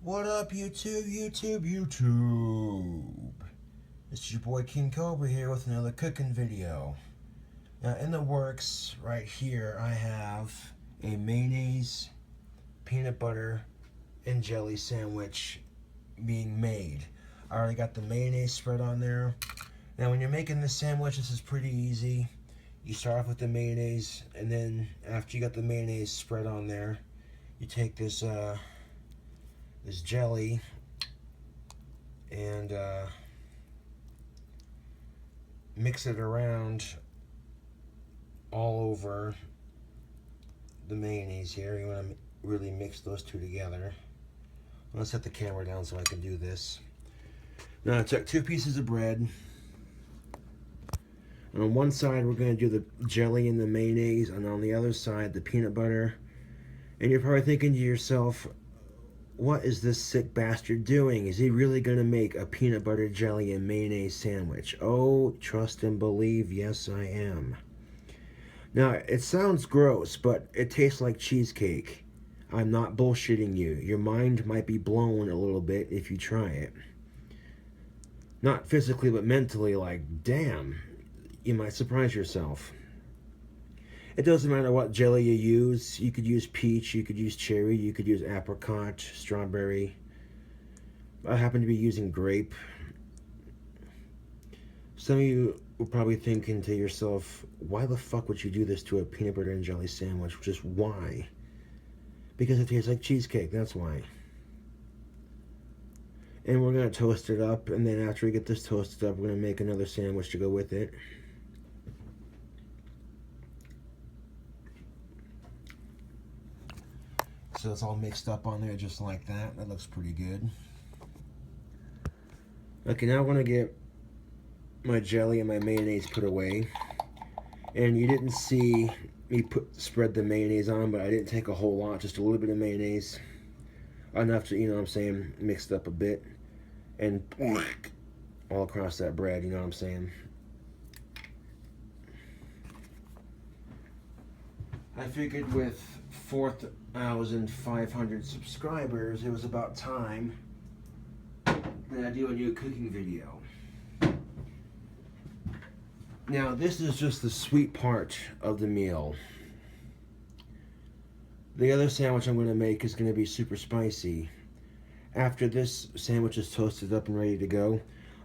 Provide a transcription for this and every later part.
What up, YouTube? This is your boy King Cobra here with another cooking video. Now, in the works right here, I have a mayonnaise, peanut butter, and jelly sandwich being made. I already got the mayonnaise spread on there. Now, when you're making this sandwich, this is pretty easy. You start off with the mayonnaise, and then after you got the mayonnaise spread on there, you take this jelly and mix it around all over the mayonnaise here. You want to really mix those two together. I'm going to set the camera down so I can do this. Now I took 2 pieces of bread. And on one side we're going to do the jelly and the mayonnaise, and on the other side the peanut butter. And you're probably thinking to yourself, what is this sick bastard doing? Is he really going to make a peanut butter jelly and mayonnaise sandwich? Oh, trust and believe, yes I am. Now, it sounds gross, but it tastes like cheesecake. I'm not bullshitting you. Your mind might be blown a little bit if you try it. Not physically, but mentally, like, damn. You might surprise yourself. It doesn't matter what jelly you use. You could use peach, you could use cherry, you could use apricot, strawberry. I happen to be using grape. Some of you were probably thinking to yourself, why the fuck would you do this to a peanut butter and jelly sandwich? Just why? Because it tastes like cheesecake, that's why. And we're going to toast it up, and then after we get this toasted up, we're going to make another sandwich to go with it. So it's all mixed up on there just like that. That looks pretty good. Okay, now I'm going to get my jelly and my mayonnaise put away. And you didn't see me spread the mayonnaise on, but I didn't take a whole lot, just a little bit of mayonnaise. Enough to, you know what I'm saying, mixed up a bit. And all across that bread, you know what I'm saying. I figured with 4,500 subscribers, it was about time that I do a new cooking video. Now, this is just the sweet part of the meal. The other sandwich I'm going to make is going to be super spicy. After this sandwich is toasted up and ready to go,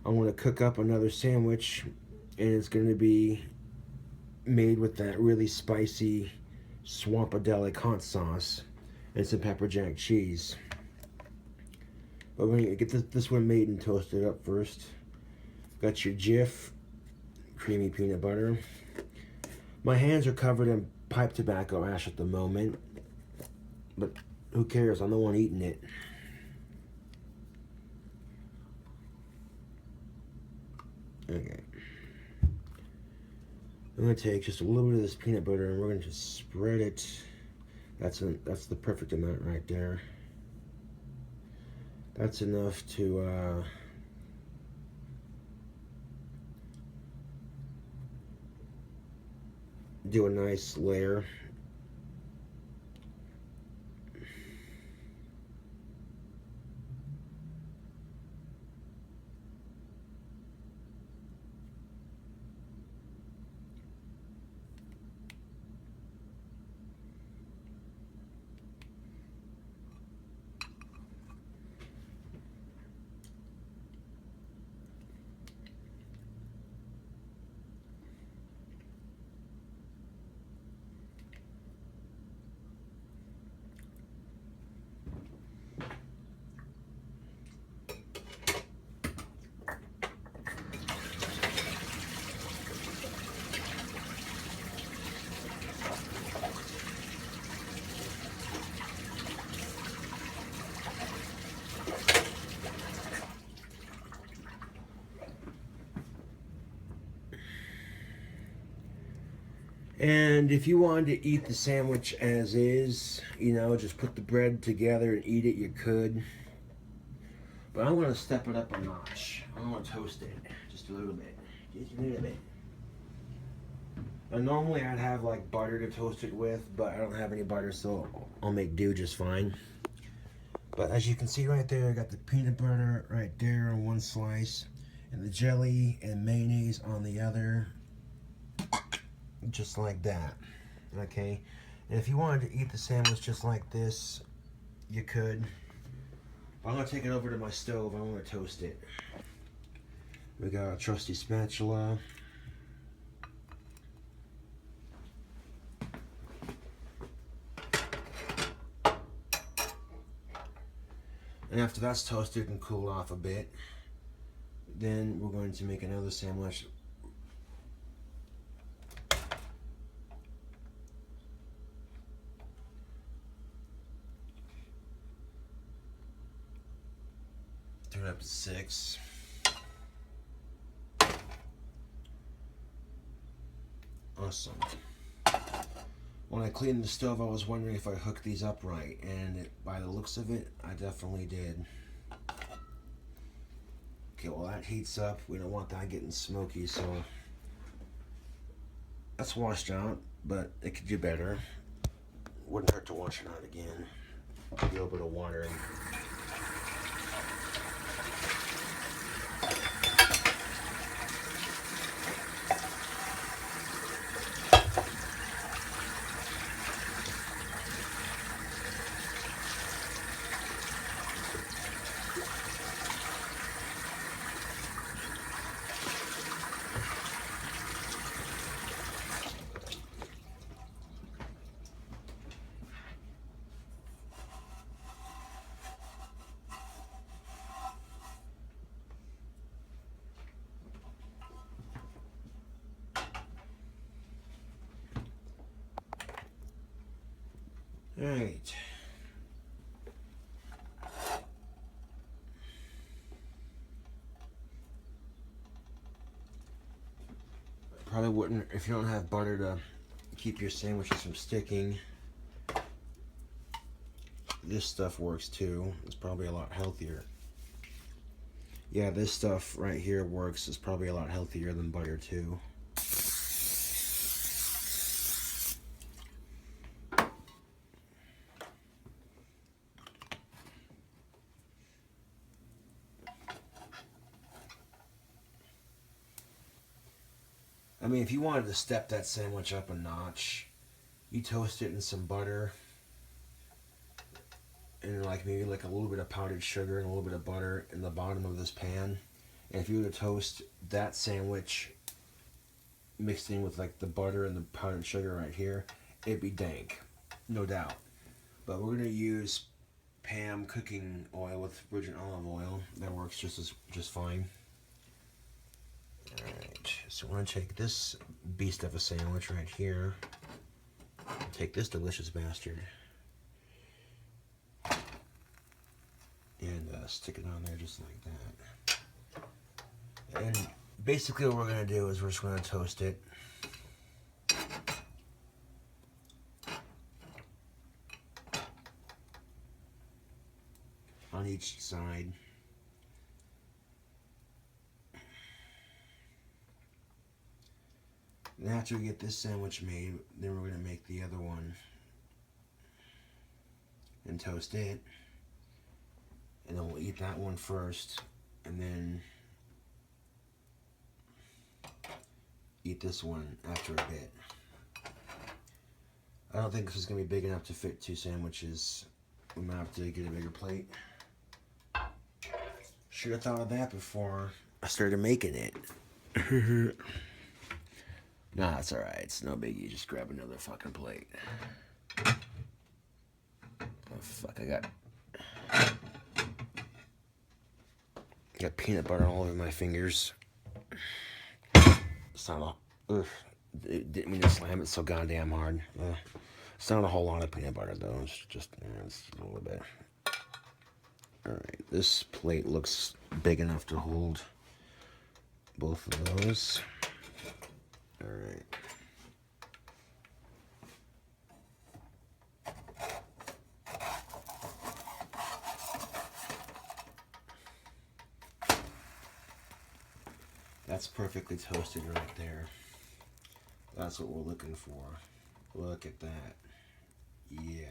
I'm going to cook up another sandwich, and it's going to be made with that really spicy swampadelic hot sauce and some pepper jack cheese. But we're going to get this one made and toasted up first. Got your Jif creamy peanut butter. My hands are covered in pipe tobacco ash at the moment, but who cares? I'm the one eating it. Okay. I'm going to take just a little bit of this peanut butter and we're going to just spread it. That's the perfect amount right there. That's enough to do a nice layer. And if you wanted to eat the sandwich as is, you know, just put the bread together and eat it, you could. But I'm going to step it up a notch. I'm going to toast it just a little bit. Just a little bit. Now, normally I'd have like butter to toast it with, but I don't have any butter, so I'll make do just fine. But as you can see right there, I got the peanut butter right there on one slice, and the jelly and mayonnaise on the other, just like that. Okay, and if you wanted to eat the sandwich just like this, you could. I'm gonna take it over to my stove. I want to toast it. We got a trusty spatula. And after that's toasted and cooled off a bit, then we're going to make another sandwich. Turn it up to 6. Awesome. When I cleaned the stove, I was wondering if I hooked these up right, and by the looks of it, I definitely did. Okay, well that heats up. We don't want that getting smoky, so that's washed out, but it could do better. Wouldn't hurt to wash it out again. A little bit of water. Alright. Probably wouldn't, if you don't have butter to keep your sandwiches from sticking. This stuff works too. It's probably a lot healthier. Yeah, this stuff right here works. It's probably a lot healthier than butter too. I mean, if you wanted to step that sandwich up a notch, you toast it in some butter and like maybe like a little bit of powdered sugar and a little bit of butter in the bottom of this pan. And if you were to toast that sandwich mixed in with like the butter and the powdered sugar right here, it'd be dank, no doubt. But we're gonna use Pam cooking oil with virgin olive oil. That works just fine. Alright, so we're going to take this beast of a sandwich right here. Take this delicious bastard. And stick it on there just like that. And basically what we're going to do is we're just going to toast it. On each side. And after we get this sandwich made, then we're going to make the other one and toast it. And then we'll eat that one first, and then eat this one after a bit. I don't think this is going to be big enough to fit 2 sandwiches. We might have to get a bigger plate. Should have thought of that before I started making it. Nah, it's alright. It's no biggie. Just grab another fucking plate. Oh, fuck. I got peanut butter all over my fingers. It's not a... Ugh. Didn't mean to slam it so goddamn hard. It's not a whole lot of peanut butter, though. It's just it's a little bit. Alright. This plate looks big enough to hold both of those. Alright. That's perfectly toasted right there. That's what we're looking for. Look at that. Yeah.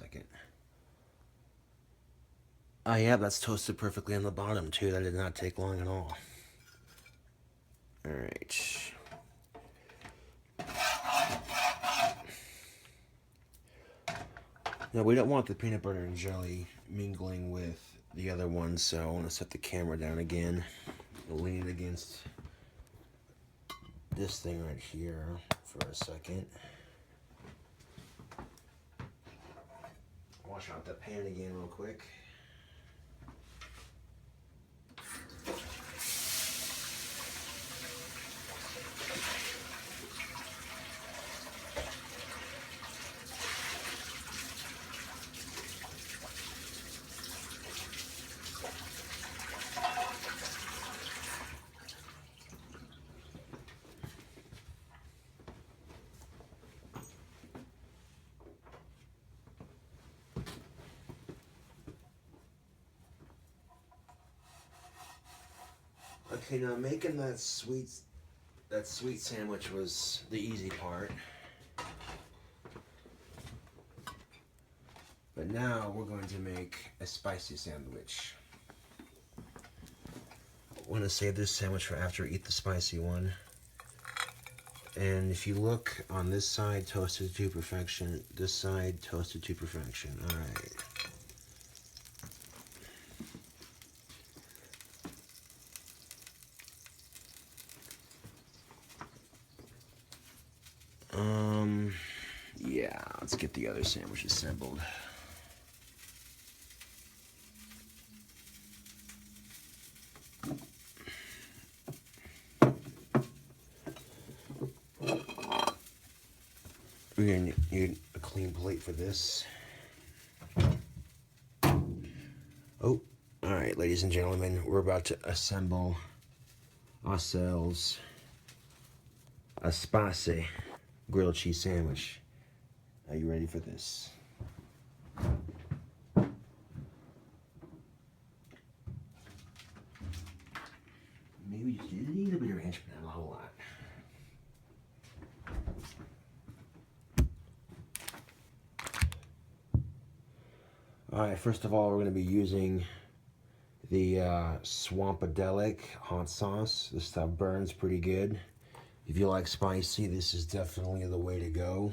second. Oh yeah, that's toasted perfectly on the bottom too. That did not take long at all. Alright. Now we don't want the peanut butter and jelly mingling with the other ones, so I want to set the camera down again. I'll lean it against this thing right here for a second. Wash out the pan again real quick. Okay, now making that sweet sandwich was the easy part. But now we're going to make a spicy sandwich. I want to save this sandwich for after I eat the spicy one. And if you look on this side, toasted to perfection. This side, toasted to perfection. All right. Yeah, let's get the other sandwich assembled. We're gonna need a clean plate for this. Oh, all right, ladies and gentlemen, we're about to assemble ourselves a spicy grilled cheese sandwich. Are you ready for this? Maybe just a little bit of ranch, but not a whole lot. Alright, first of all, we're going to be using the Swampadelic hot sauce. This stuff burns pretty good. If you like spicy, this is definitely the way to go.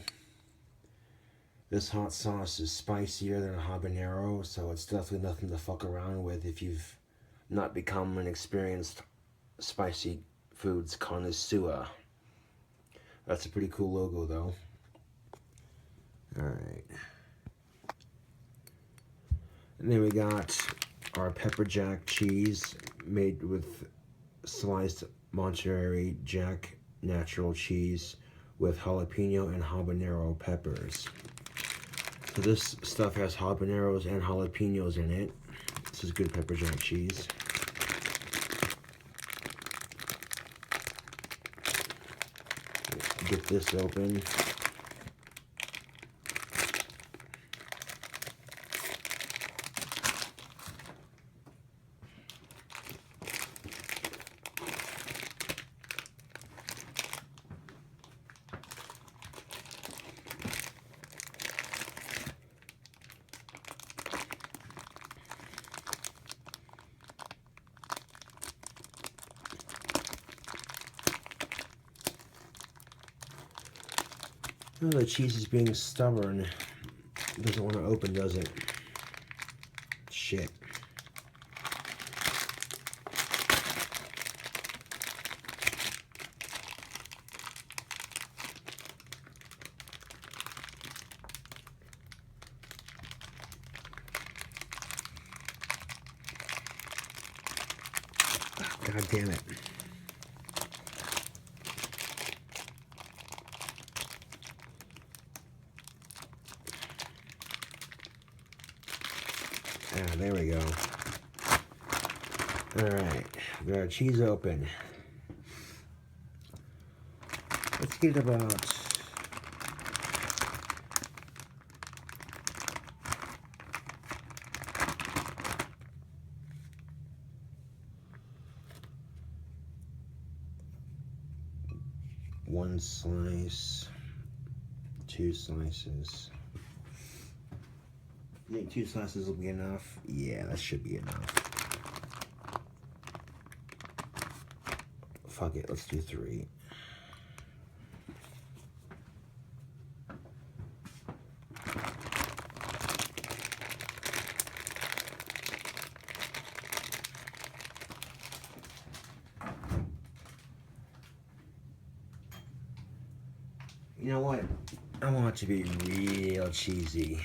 This hot sauce is spicier than a habanero, so it's definitely nothing to fuck around with if you've not become an experienced spicy foods connoisseur. That's a pretty cool logo, though. Alright. And then we got our pepper jack cheese made with sliced Monterey Jack natural cheese with jalapeno and habanero peppers. So this stuff has habaneros and jalapenos in it. This is good pepper jack cheese. Get this open. Oh, the cheese is being stubborn. It doesn't want to open, does it? Shit. God damn it. Ah, there we go. Alright, we got our cheese open. Let's get about one slice, two slices. You think 2 slices will be enough? Yeah, that should be enough. Fuck it, let's do 3. You know what? I want it to be real cheesy.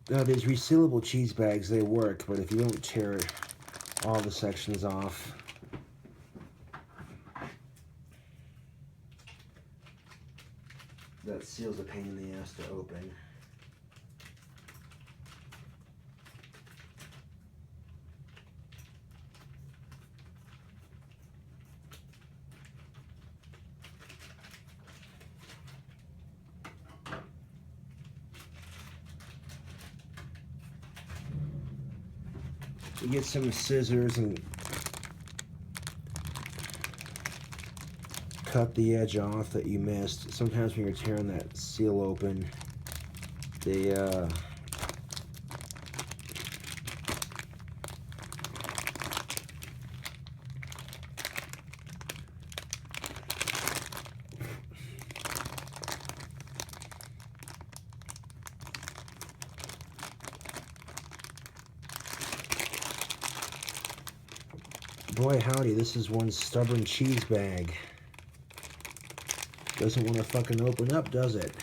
Now, these resealable cheese bags, they work, but if you don't tear all the sections off, that seal's a pain in the ass to open. You get some scissors and cut the edge off that you missed. Sometimes when you're tearing that seal open, they boy howdy, this is one stubborn cheese bag. Doesn't want to fucking open up, does it?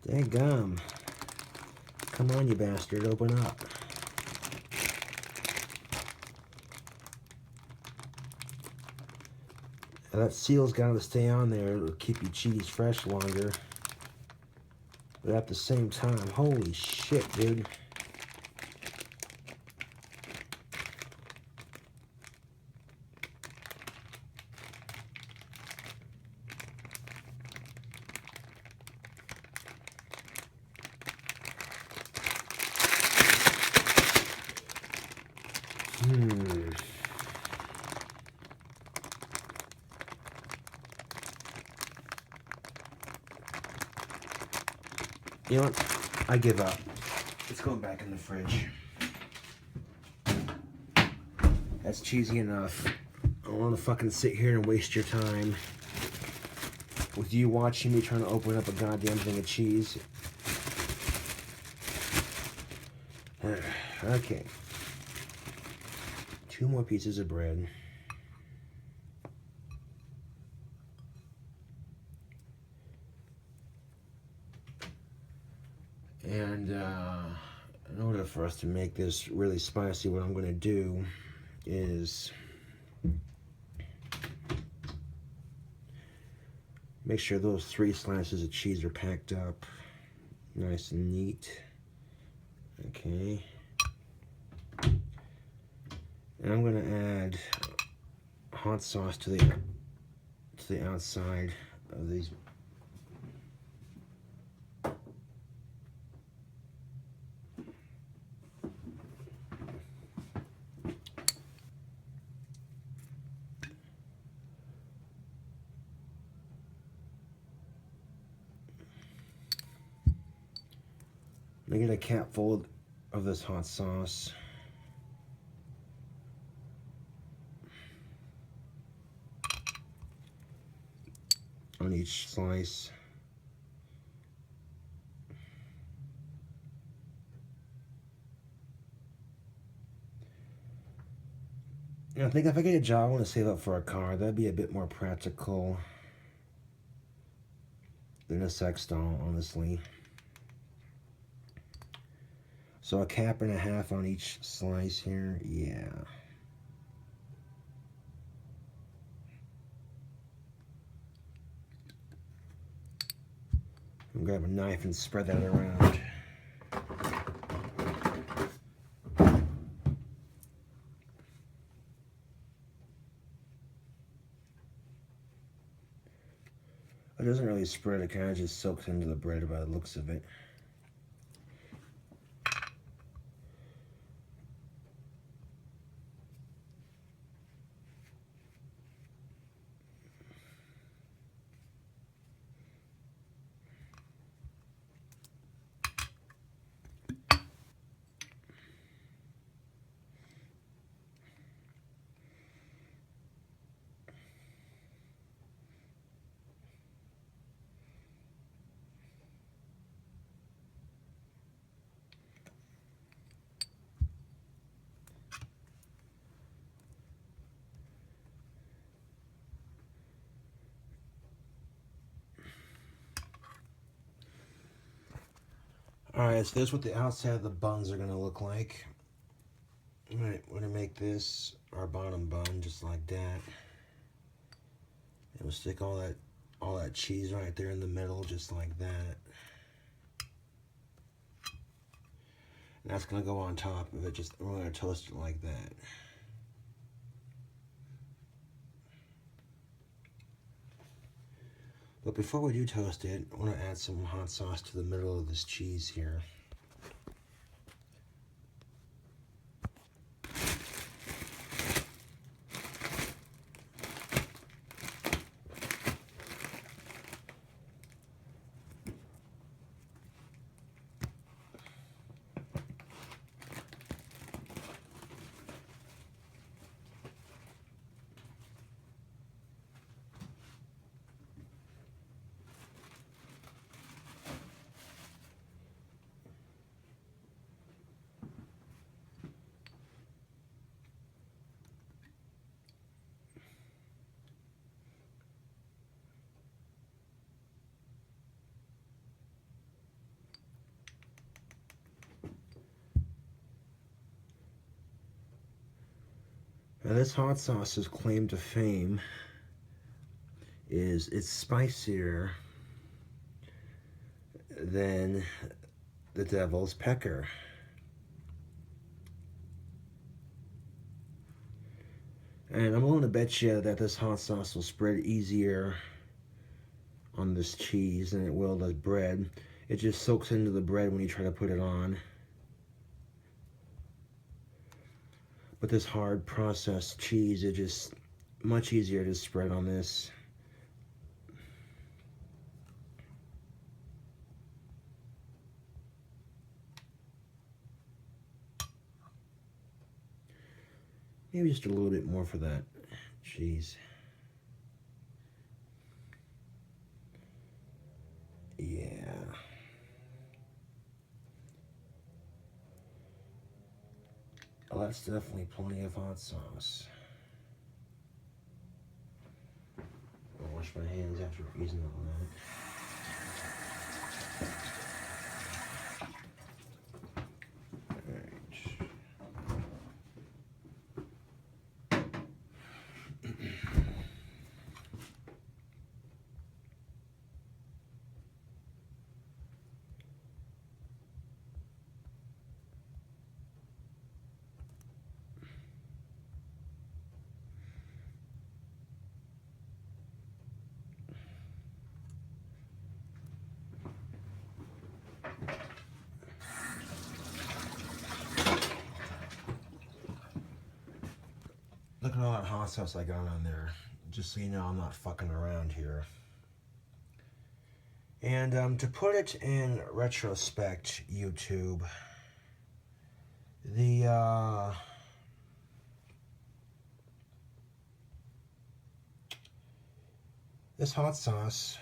Daggum. Come on, you bastard, open up. Now, that seal's got to stay on there. It'll keep your cheese fresh longer. But at the same time, holy shit, dude. You know what? I give up. It's going back in the fridge. That's cheesy enough. I don't want to fucking sit here and waste your time with you watching me trying to open up a goddamn thing of cheese. Okay. 2 more pieces of bread. And in order for us to make this really spicy, what I'm going to do is make sure those 3 slices of cheese are packed up nice and neat. Okay. And I'm going to add hot sauce to the outside of these. I get a cap full of this hot sauce. On each slice. I think if I get a job, I want to save up for a car. That'd be a bit more practical than a sex doll, honestly. So a cap and a half on each slice here, yeah. I'm gonna grab a knife and spread that around. It doesn't really spread, it kind of just soaks into the bread by the looks of it. Alright, so this is what the outside of the buns are going to look like. Alright, we're going to make this our bottom bun just like that. And we'll stick all that cheese right there in the middle just like that. And that's going to go on top of it. We're going to toast it like that. But before we do toast it, I want to add some hot sauce to the middle of this cheese here. Now this hot sauce's claim to fame is it's spicier than the devil's pecker. And I'm willing to bet you that this hot sauce will spread easier on this cheese than it will the bread. It just soaks into the bread when you try to put it on. But this hard processed cheese, it's just much easier to spread on this. Maybe just a little bit more for that cheese. Yeah. Oh, that's definitely plenty of hot sauce. I'll wash my hands after using all that. Look at all that hot sauce I got on there. Just so you know, I'm not fucking around here. And to put it in retrospect, YouTube, this hot sauce,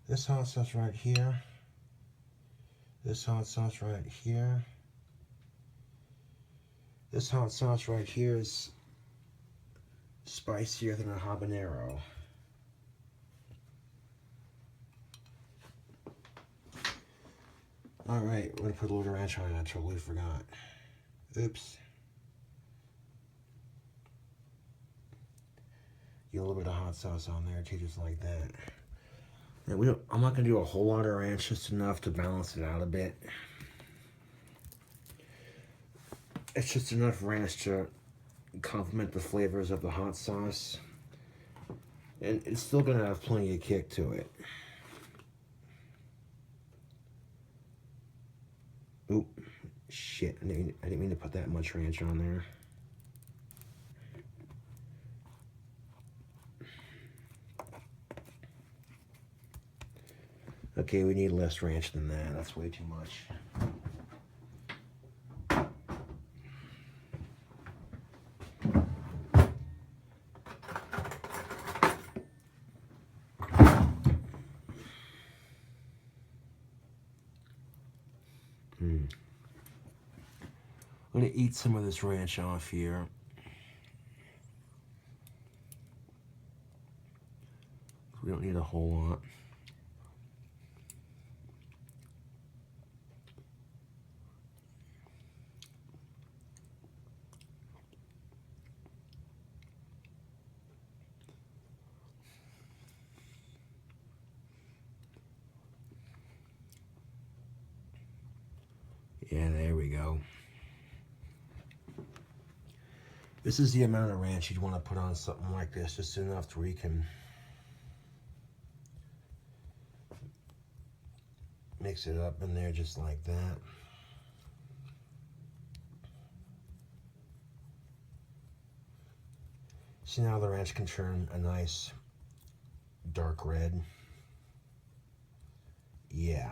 this hot sauce right here, this hot sauce right here, This hot sauce right here is spicier than a habanero. Alright, we're going to put a little ranch on it. I totally forgot. Oops. Get a little bit of hot sauce on there too, just like that. And I'm not going to do a whole lot of ranch, just enough to balance it out a bit. It's just enough ranch to complement the flavors of the hot sauce. And it's still going to have plenty of kick to it. Oop, shit, I didn't mean to put that much ranch on there. Okay, we need less ranch than that. That's way too much. I'm going to eat some of this ranch off here. We don't need a whole lot. Yeah, there we go. This is the amount of ranch you'd want to put on something like this, just enough to where you can mix it up in there just like that. See, now the ranch can turn a nice dark red. Yeah.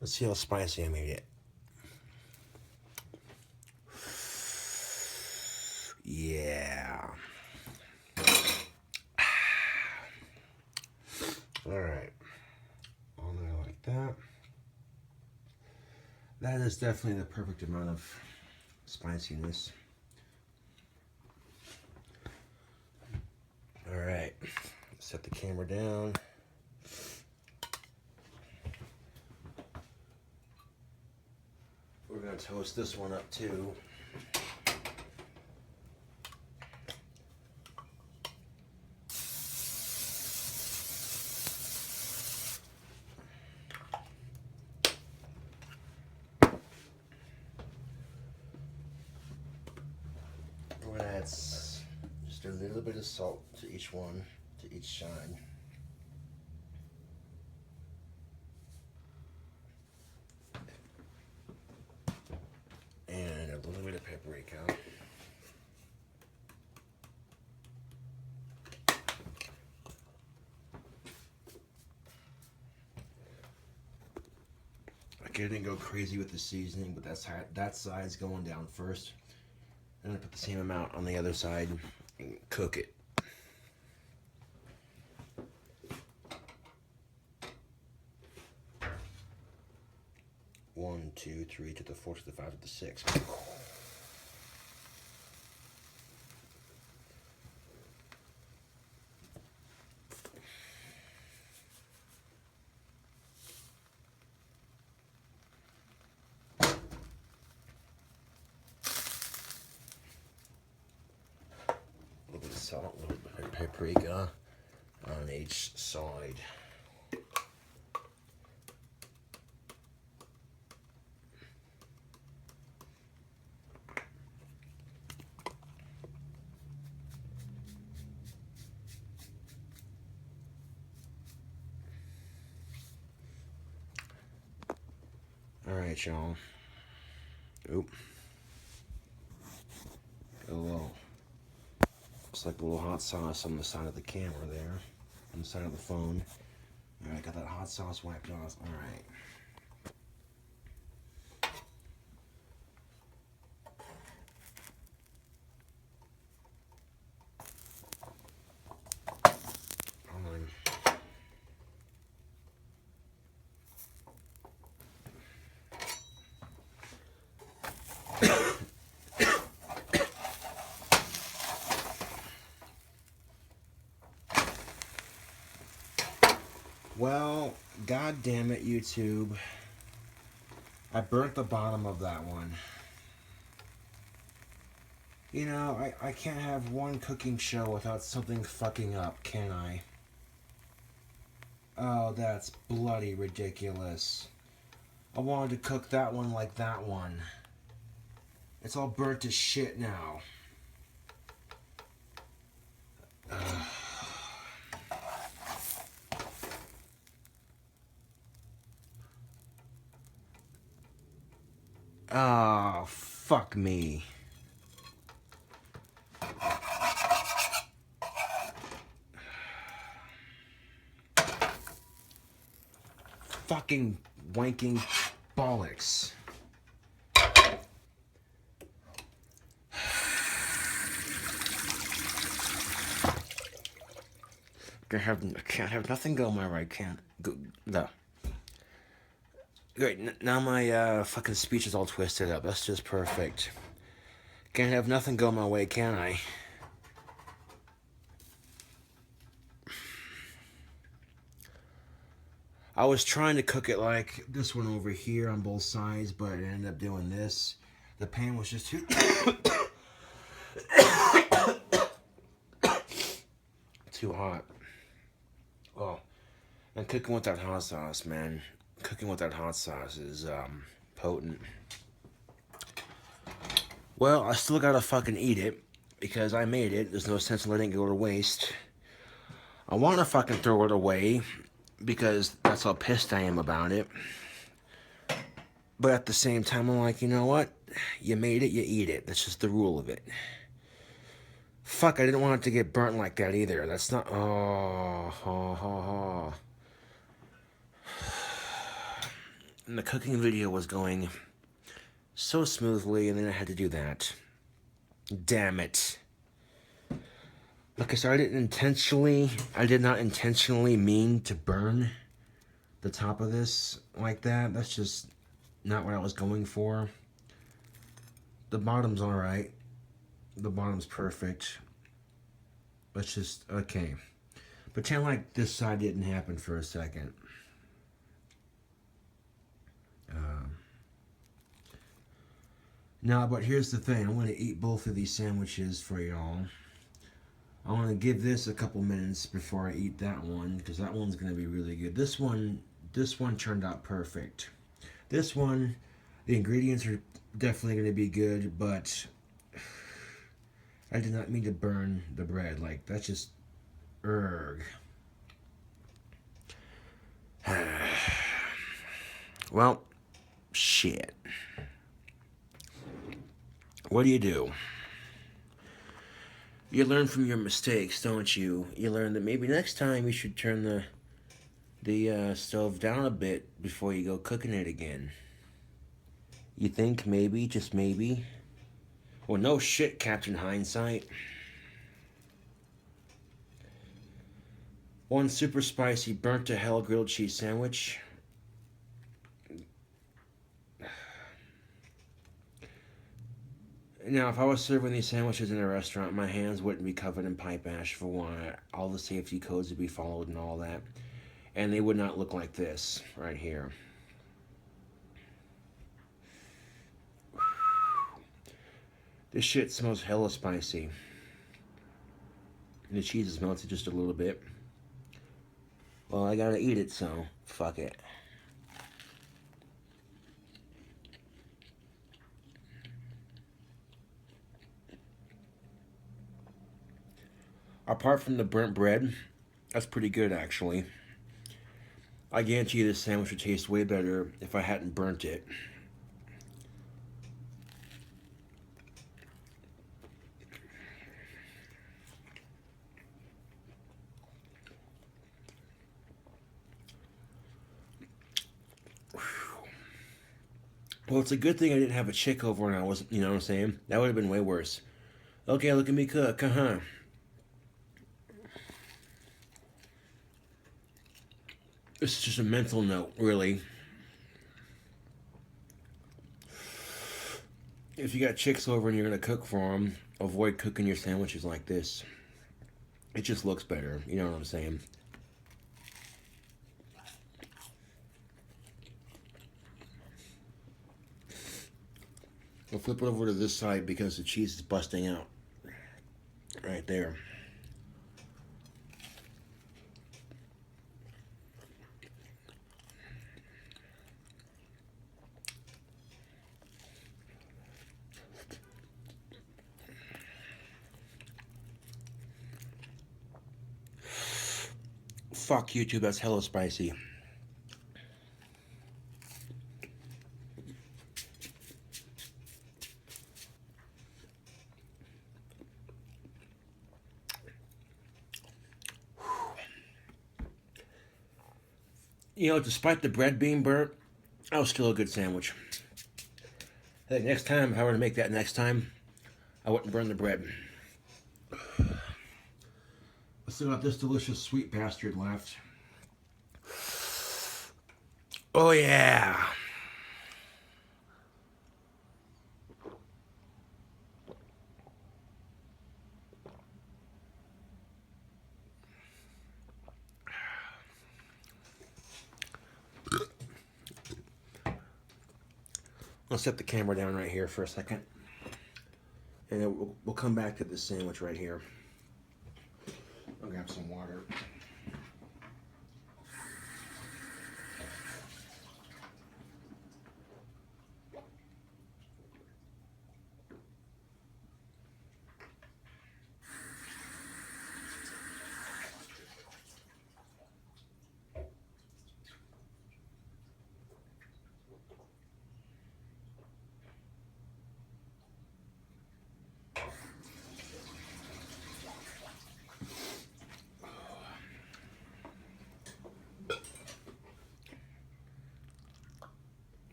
Let's see how spicy I made it. Yeah. All right. On there like that. That is definitely the perfect amount of spiciness. All right. Set the camera down. We're going to toast this one up too. We're going to add just a little bit of salt to each one, to each side. And a little bit of paprika. Okay, I didn't go crazy with the seasoning, but that side's going down first. I'm gonna put the same amount on the other side and cook it. One, two, three, to the four, to the five, to the six. A little bit of salt, a little bit of paprika on each side. All right, y'all. Oop. Got a little, looks like a little hot sauce on the side of the camera there, on the side of the phone. All right, got that hot sauce wiped off. All right. God damn it, YouTube. I burnt the bottom of that one. You know, I can't have one cooking show without something fucking up, can I? Oh, that's bloody ridiculous. I wanted to cook that one like that one. It's all burnt to shit now. Oh, fuck me. Fucking wanking bollocks. Can't have nothing go my way. Can't go. No. Great. Now my fucking speech is all twisted up. That's just perfect. Can't have nothing go my way, can I? I was trying to cook it like this one over here on both sides, but it ended up doing this. The pan was just too too hot. Oh, and cooking with that hot sauce, man. Cooking with that hot sauce is potent. Well, I still gotta fucking eat it because I made it. There's no sense in letting it go to waste. I want to fucking throw it away because that's how pissed I am about it. But at the same time, I'm like, you know what? You made it, you eat it. That's just the rule of it. Fuck, I didn't want it to get burnt like that either. That's not... Oh, ha, ha, ha. And the cooking video was going so smoothly, and then I had to do that. Damn it. Okay, so I did not intentionally mean to burn the top of this like that. That's just not what I was going for. The bottom's alright. The bottom's perfect. Let's just, okay. Pretend like this side didn't happen for a second. Now, but here's the thing. I'm going to eat both of these sandwiches for y'all. I'm going to give this a couple minutes before I eat that one, because that one's going to be really good. This one turned out perfect. This one, the ingredients are definitely going to be good, but I did not mean to burn the bread. Like, that's just, erg. Well, shit. What do? You learn from your mistakes, don't you? You learn that maybe next time you should turn the stove down a bit before you go cooking it again. You think maybe, just maybe? Well, no shit, Captain Hindsight. One super spicy burnt to hell grilled cheese sandwich. Now, if I was serving these sandwiches in a restaurant, my hands wouldn't be covered in pipe ash for one. All the safety codes would be followed and all that. And they would not look like this right here. This shit smells hella spicy. And the cheese is melted just a little bit. Well, I gotta eat it, so fuck it. Apart from the burnt bread, that's pretty good, actually. I guarantee you this sandwich would taste way better if I hadn't burnt it. Well, it's a good thing I didn't have a chick over when I was, you know what I'm saying? That would have been way worse. Okay, look at me cook, This is just a mental note, really. If you got chicks over and you're going to cook for them, avoid cooking your sandwiches like this. It just looks better, you know what I'm saying? We'll flip it over to this side because the cheese is busting out. Right there. Fuck YouTube, that's hella spicy. You know, despite the bread being burnt, that was still a good sandwich. I think next time, if I were to make that next time, I wouldn't burn the bread. I still got this delicious sweet bastard left. Oh yeah. I'll set the camera down right here for a second. And then we'll come back to this sandwich right here. I'll grab some water.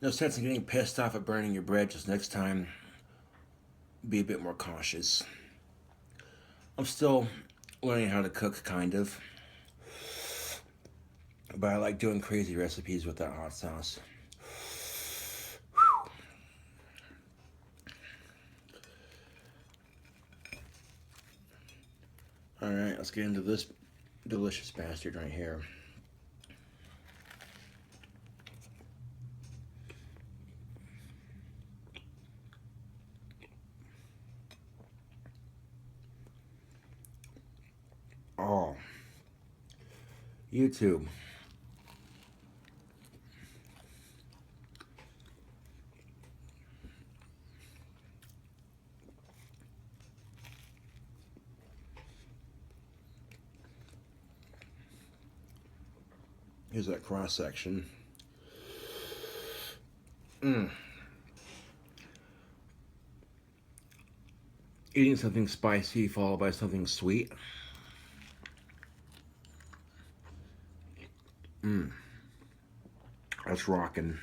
No sense in getting pissed off at burning your bread. Just next time, be a bit more cautious. I'm still learning how to cook, kind of. But I like doing crazy recipes with that hot sauce. Alright, let's get into this delicious bastard right here. Oh, YouTube. Here's that cross section. Eating something spicy followed by something sweet. That's rocking.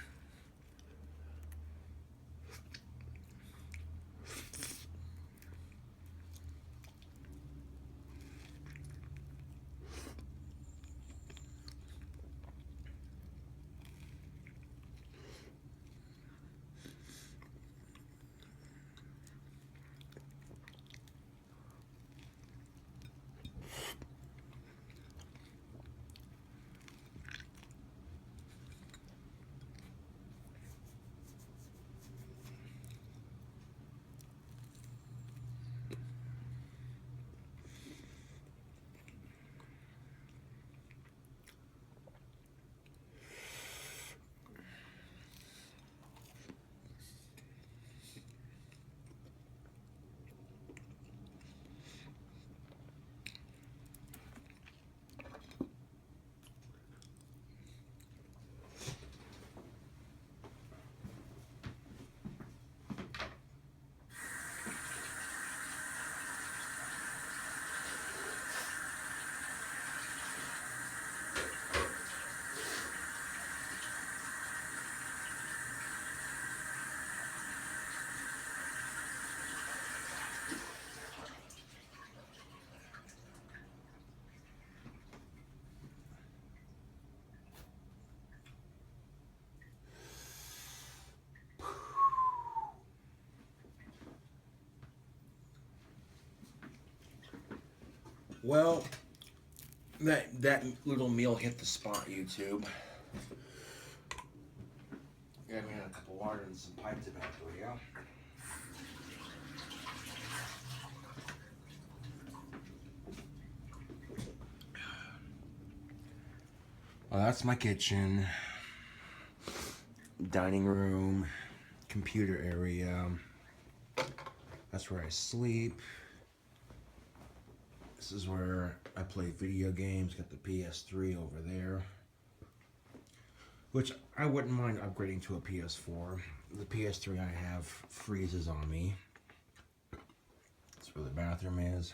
Well, that little meal hit the spot, YouTube. Yeah, we had a couple water and some pipe tobacco, yeah. Well, that's my kitchen, dining room, computer area. That's where I sleep. This is where I play video games. Got the PS3 over there, which I wouldn't mind upgrading to a PS4. The PS3 I have freezes on me. That's where the bathroom is.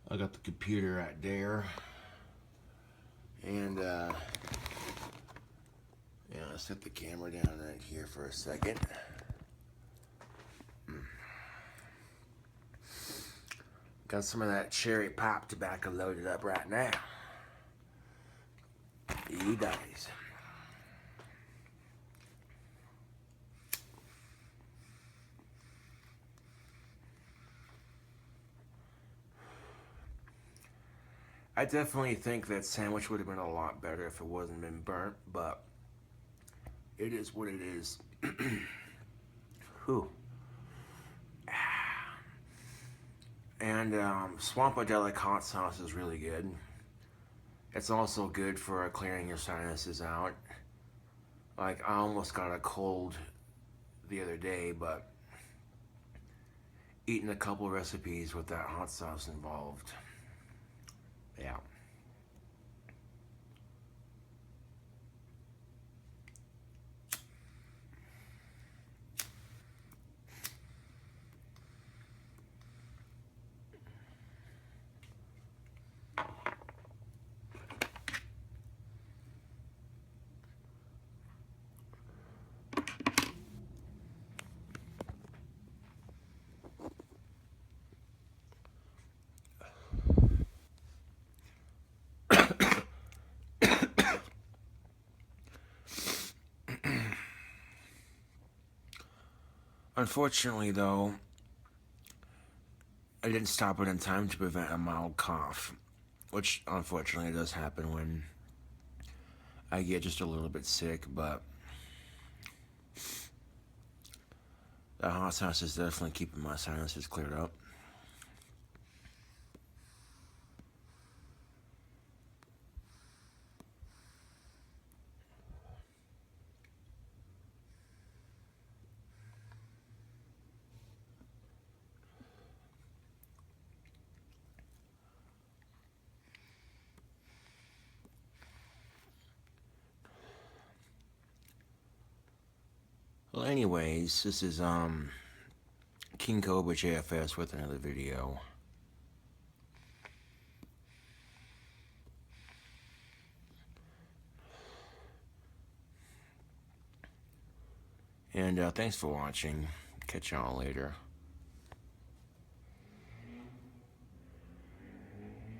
I got the computer right there, and yeah, I'll set the camera down right here for a second. Got some of that cherry pop tobacco loaded up right now. You guys. I definitely think that sandwich would have been a lot better if it wasn't been burnt, but it is what it is. Whew. And Swampadelic hot sauce is really good. It's also good for clearing your sinuses out. Like, I almost got a cold the other day, but eating a couple recipes with that hot sauce involved. Yeah. Unfortunately, though, I didn't stop it in time to prevent a mild cough, which unfortunately does happen when I get just a little bit sick, but the hot sauce is definitely keeping my sinuses cleared up. Well, anyways, this is KingCobraJFS with another video. And thanks for watching. Catch y'all later.